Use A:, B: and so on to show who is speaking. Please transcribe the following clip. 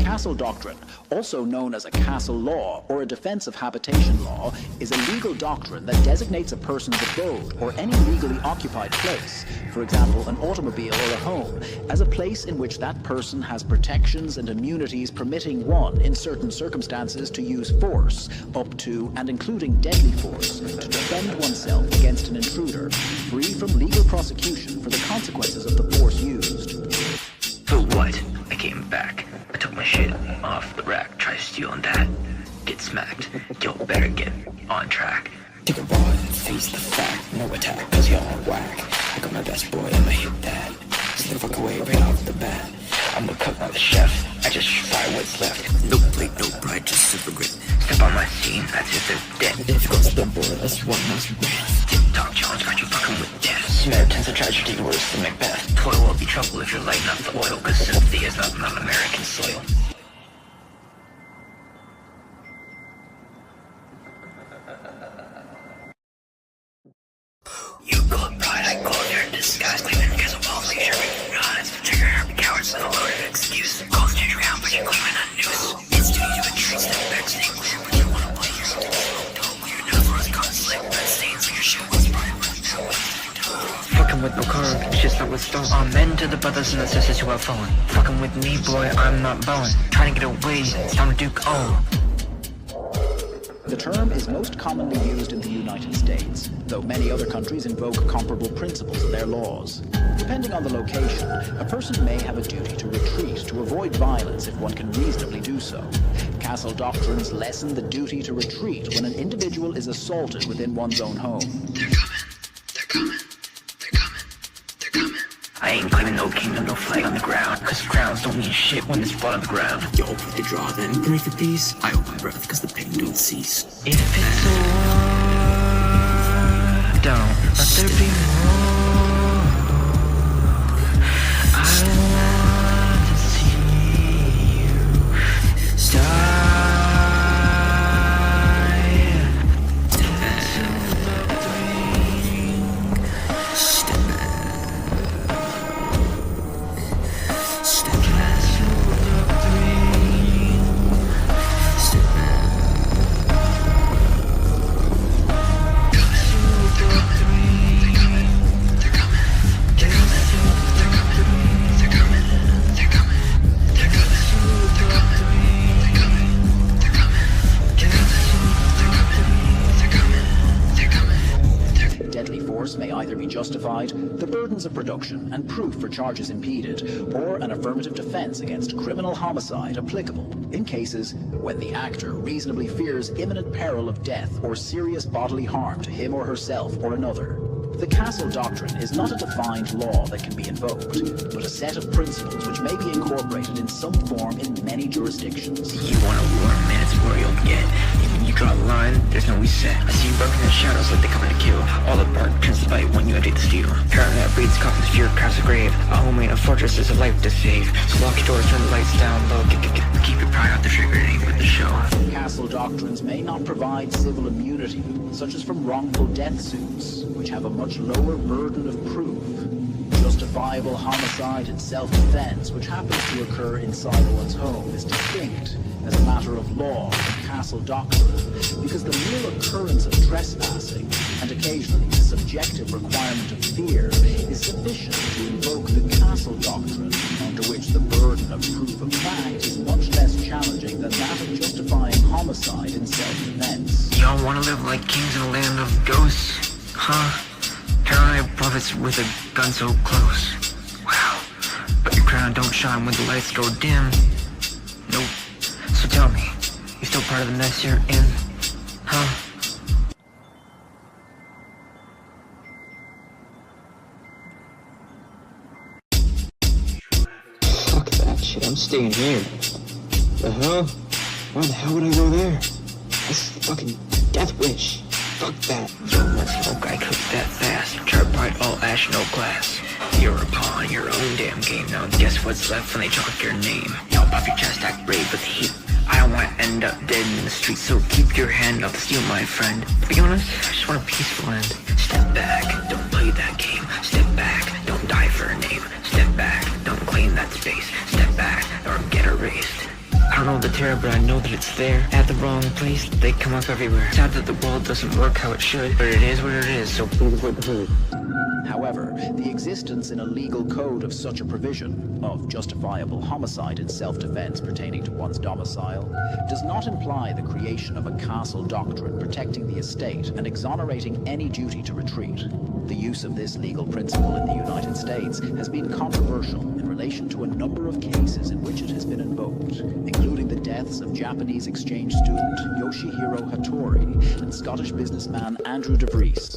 A: Castle doctrine, also known as a castle law or a defense of habitation law, is a legal doctrine that designates a person's abode or any legally occupied place, for example an automobile or a home, as a place in which that person has protections and immunities permitting one, in certain circumstances, to use force, up to and including deadly force, to defend oneself against an intruder, free from legal prosecution for the consequences of the force used.
B: For what? I came back. I took my shit off the rack, try stealing that. Get smacked. Yo, better get on track.
C: Take a rod and face the fact. No attack, cause y'all whack. I got my best boy, I'ma hit that. Slip fuck away right off the bat. I'm the cook, not the chef. I just fry what's left. No plate, no pride, just super grit.
B: Step on my scene, that's if they're dead.
C: If you go to the board, that's one must win.
B: TikTok challenge got you fucking with death.
C: Samaritans a tragedy worse than Macbeth.
B: Toil will be trouble if you're lighting up the oil, cause sympathy is nothing on American soil. You call it pride, I call it disguise. Claiming because of all leisure, honest, trigger, cowards, no loaded excuse. Calls change around, but you're claiming a noose. It's due to a treat, step back, stay clear, but you wanna play your own dome. You're not for us, caught slick, red stains on your shoe. Fucking with no carb, shit's not with stone. Amen to the brothers and the sisters who have fallen. Fucking with me, boy, I'm not bowing. Trying to get away, it's time to Duke O.
A: The term is most commonly used in the United States, though many other countries invoke comparable principles in their laws. Depending on the location, a person may have a duty to retreat to avoid violence if one can reasonably do so. Castle doctrines lessen the duty to retreat when an individual is assaulted within one's own home.
B: They're coming. They're coming. They're coming. They're coming. I ain't claiming no kingdom, no flag on the ground, cause crowns don't mean shit when there's blood on the ground.
C: You hope with the draw, then break the peace. I hold my breath, cause the pain don't cease.
B: If it's a war, don't let there be more. I want to see you die.
A: May either be justified, the burdens of production and proof for charges impeded, or an affirmative defense against criminal homicide applicable in cases when the actor reasonably fears imminent peril of death or serious bodily harm to him or herself or another. The Castle Doctrine is not a defined law that can be invoked, but a set of principles which may be incorporated in some form in many jurisdictions.
B: You want a war, man, it's war you'll get. Even you draw a line, there's no reset. I see you bucking in the shadows like they're coming to kill. All the bark turns to bite when you empty the steel. Paranoia breeds coffins, fear crafts a grave. A home ain't a fortress, is a life to save. So lock your doors, turn the lights down low. Keep your pride off the trigger, it ain't with the show.
A: Castle doctrines may not provide civil immunity, such as from wrongful death suits, which have a much lower burden of proof. Justifiable homicide and self-defense, which happens to occur inside one's home, is distinct as a matter of law from Castle doctrine, because the mere occurrence of trespassing, and occasionally the subjective requirement of fear, is sufficient to invoke the Castle doctrine, under which the burden of proof of fact is much less challenging than that of justifying homicide in self-defense.
B: Y'all wanna live like kings in a land of ghosts? Huh? Paranoid prophets with a gun so close. Wow. But your crown don't shine when the lights go dim. Nope. So tell me, you still part of the mess you're in? Huh?
C: Fuck that shit, I'm staying here. The hell? Why the hell would I go there? That's fucking death wish. Fuck that.
B: So much smoke, I cooked that fast. Turbine, all ash, no glass. You're a pawn in your own damn game. Now guess what's left when they chalk your name? Y'all puff your chest, act brave with heat. I don't want to end up dead in the street, so keep your hand off the steel, my friend. To be honest, I just want a peaceful end. Step back, don't play that game. Step back, don't die for a name. Step back, don't claim that space. Step back, or get erased. don't know the terror, but I know that it's there. At the wrong place, they come up everywhere. Sad that the world doesn't work how it should, but it is what it is, so please avoid the hood.
A: However, the existence in a legal code of such a provision, of justifiable homicide in self-defense pertaining to one's domicile, does not imply the creation of a castle doctrine protecting the estate and exonerating any duty to retreat. The use of this legal principle in the United States has been controversial in relation to a number of cases in which it has been invoked, including the deaths of Japanese exchange student Yoshihiro Hattori and Scottish businessman Andrew de Vries.